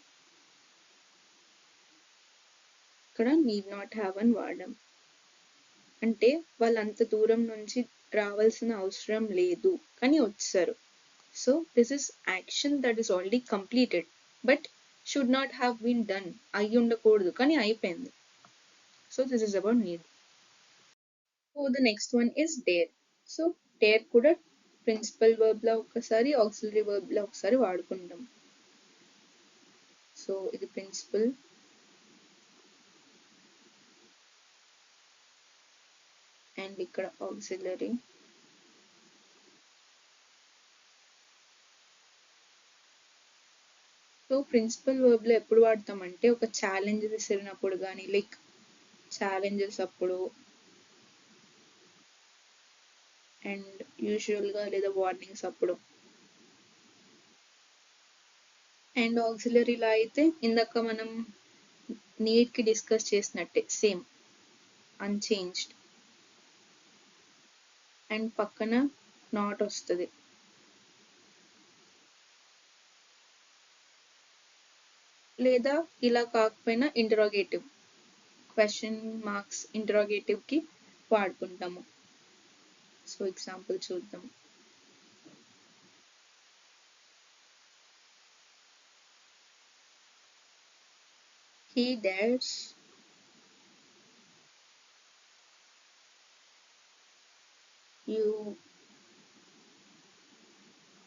ఇక్కడ నీడ్ నాట్ హ్యావ్ అని వాడడం అంటే వాళ్ళు అంత దూరం నుంచి రావాల్సిన అవసరం లేదు కానీ వచ్చారు. So this is action that is already completed but should not have been done, అయి ఉండకూడదు కానీ అయిపోయింది. So this is about need. So the next one is dare. So dare కూడా ప్రిన్సిపల్ వర్బ్ లా ఒకసారి, ఆక్సిలరీ వర్బ్ లా ఒకసారి వాడుకుంటాం. సో ఇది ప్రిన్సిపల్ అండ్ ఇక్కడ ఆక్సిలరీ. సో ప్రిన్సిపల్ వర్బ్ లో ఎప్పుడు వాడతామంటే ఒక ఛాలెంజ్ విసిరినప్పుడు కానీ, లైక్ ఛాలెంజెస్ అప్పుడు, అండ్ యూజువల్గా లేదా వార్నింగ్స్ అప్పుడు. అండ్ ఆక్సిలరీలో అయితే ఇందాక మనం నీడ్కి డిస్కస్ చేసినట్టే సేమ్ అన్చేంజ్డ్ అండ్ పక్కన నాట్ వస్తుంది. లేదా ఇలా కాకపోయినా ఇంటరాగేటివ్, క్వశ్చన్ మార్క్స్ ఇంటరాగేటివ్కి వాడుకుంటాము. సో ఎగ్జాంపుల్ చూద్దాం. He dares you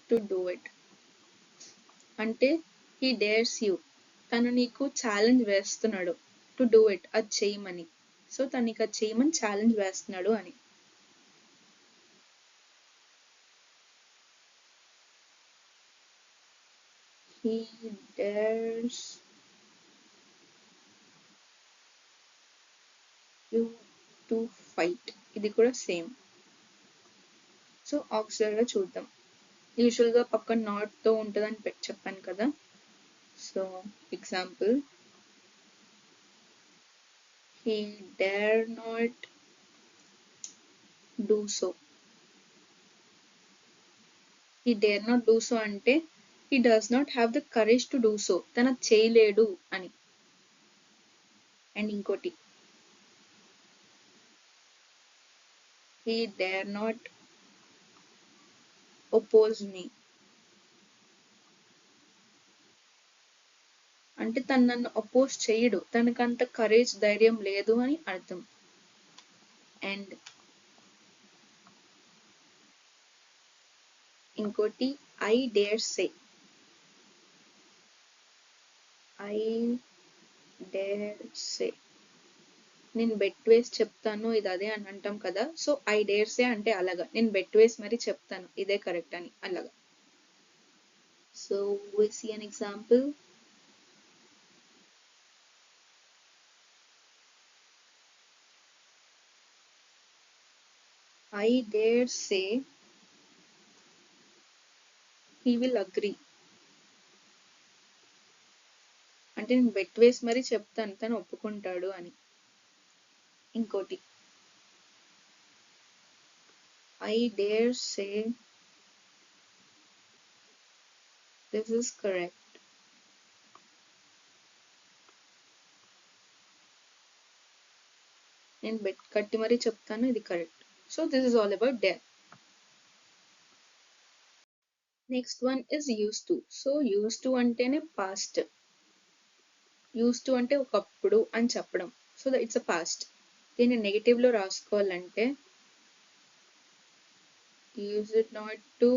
to do it. అంటే he dares you, తను నీకు ఛాలెంజ్ వేస్తున్నాడు టు డూ ఇట్, అది చేయమని. సో తను నీకు అది చేయమని ఛాలెంజ్ వేస్తున్నాడు అని. he dares you to fight, ఇది కూడా సేమ్. సో ఆక్సిలరీగా చూద్దాం. యూజువల్గా పక్కన నాట్ తో ఉంటుందని చెప్పాను కదా. So example, he dare not do so. he dare not do so అంటే he does not have the courage to do so, తన చేయలేడు అని. అండ్ ఇంకోటి, he dare not oppose me అంటే తను నన్ను అపోజ్ చేయడు, తనకంత కరేజ్ ధైర్యం లేదు అని అర్థం. అండ్ ఇంకోటి, I dare say. I dare say, నేను బెట్ వేసి చెప్తాను ఇది అదే అని అంటాం కదా. సో ఐ డేర్ సే అంటే అలాగా, నేను బెట్ వేసి మరి చెప్తాను ఇదే కరెక్ట్ అని, అలాగా. So we see an example. I dare say he will agree అంటే నేను బెట్ వేసి మరీ చెప్తాను తను ఒప్పుకుంటాడు అని. ఇంకోటి, I dare say this is correct. నేను బెట్ కట్టి మరీ చెప్తాను ఇది correct. So this is all about dare. Next one is use to. So use to అంటేనే పాస్ట్. యూస్ టు అంటే ఒకప్పుడు అని చెప్పడం. So it's a past. దీన్ని నెగటివ్ లో రాసుకోవాలంటే యూజ్ ఇట్ నాట్ టు,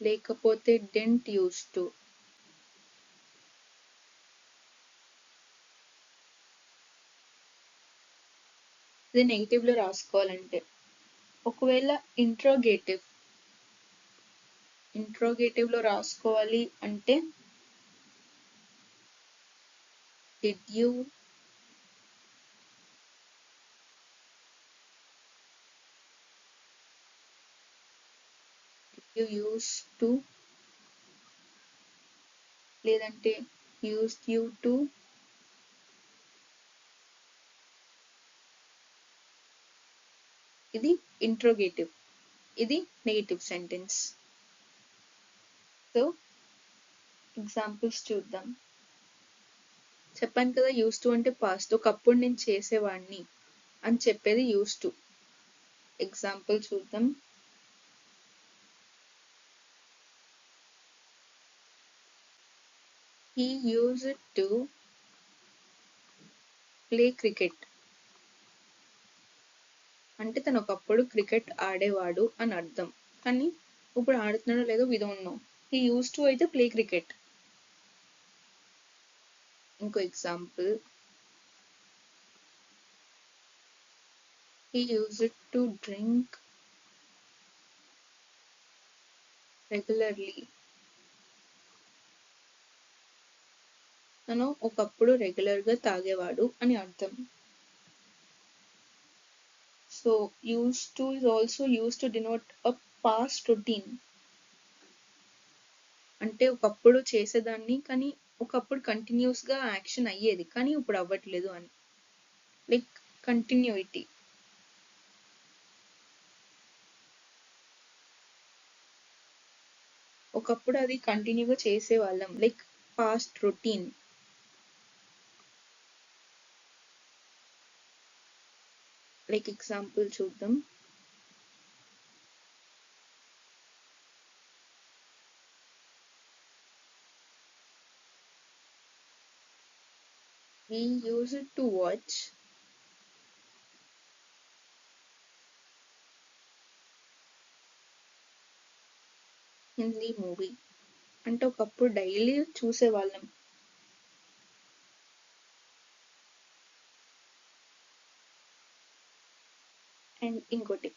లేకపోతే డెంట్ యూస్ టు. ఇది నెగటివ్ లో రాసుకోవాలంటే. ఒకవేళ ఇంట్రోగేటివ్ లో రాసుకోవాలి అంటే did you యూస్ టు, లేదంటే యూస్ యూ టు. ఇది ఇంట్రోగేటివ్, ఇది నెగటివ్ సెంటెన్స్. సో ఎగ్జాంపుల్స్ చూద్దాం. చెప్పాను కదా యూస్ టు అంటే పాస్ట్, ఒకప్పుడు నేను చేసేవాడిని అని చెప్పేది యూస్ టు. ఎగ్జాంపుల్ చూద్దాం. he used to play cricket అంటే తను ఒకప్పుడు క్రికెట్ ఆడేవాడు అని అర్థం. కానీ ఇప్పుడు ఆడుతున్నాడో లేదో we don't know. he used to అయితే ప్లే క్రికెట్. ఇంకో example, he used to drink regularly. తను ఒకప్పుడు రెగ్యులర్ గా తాగేవాడు అని అర్థం. So used to is also used to denote a past routine. అంటే ఒకప్పుడు చేసేదాన్ని కానీ ఒకప్పుడు కంటిన్యూస్ గా యాక్షన్ అయ్యేది కానీ ఇప్పుడు అవ్వట్లేదు అని. Like continuity. ఒకప్పుడు అది కంటిన్యూగా చేసేవాళ్ళం, like past routine. Like example చూద్దాం. we used to watch Hindi movie అంటే ఒకప్పుడు డైలీ చూసేవాళ్ళం. అండ్ ఇంకోటి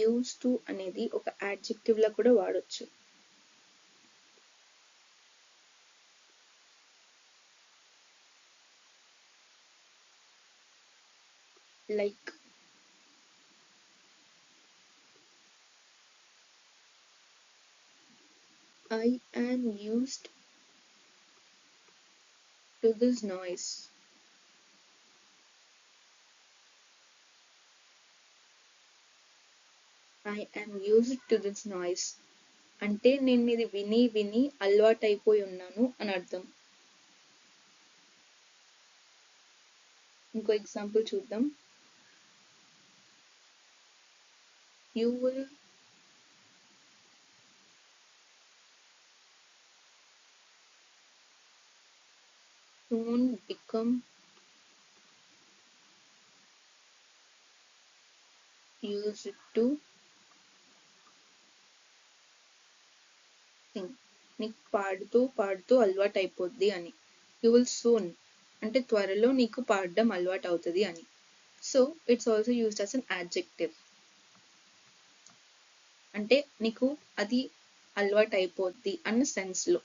యూస్ టు అనేది ఒక యాడ్జెక్టివ్ లా కూడా వాడొచ్చు. Like I am used to this noise. I am used to this noise అంటే నేను ఇది విని విని అలవాటైపోయి ఉన్నాను అని అర్థం. ఇంకో ఎగ్జాంపుల్ చూద్దాం. You will soon become used to sing. నీకు పాడుతూ పాడుతూ అలవాటు అయిపోద్ది అని. యూ విల్ సూన్ అంటే త్వరలో నీకు పాడడం అలవాటు అవుతుంది అని. So it's also used as an adjective అంటే నీకు అది అలవాటు అయిపోద్ది అన్న సెన్స్ లో.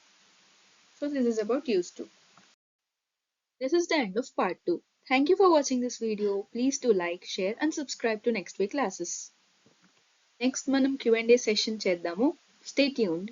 So this is about use to. This is the end of part 2. Thank you for watching this video. Please do like, share and subscribe to next week classes. Next మనం Q&A session చేద్దాము. Stay tuned.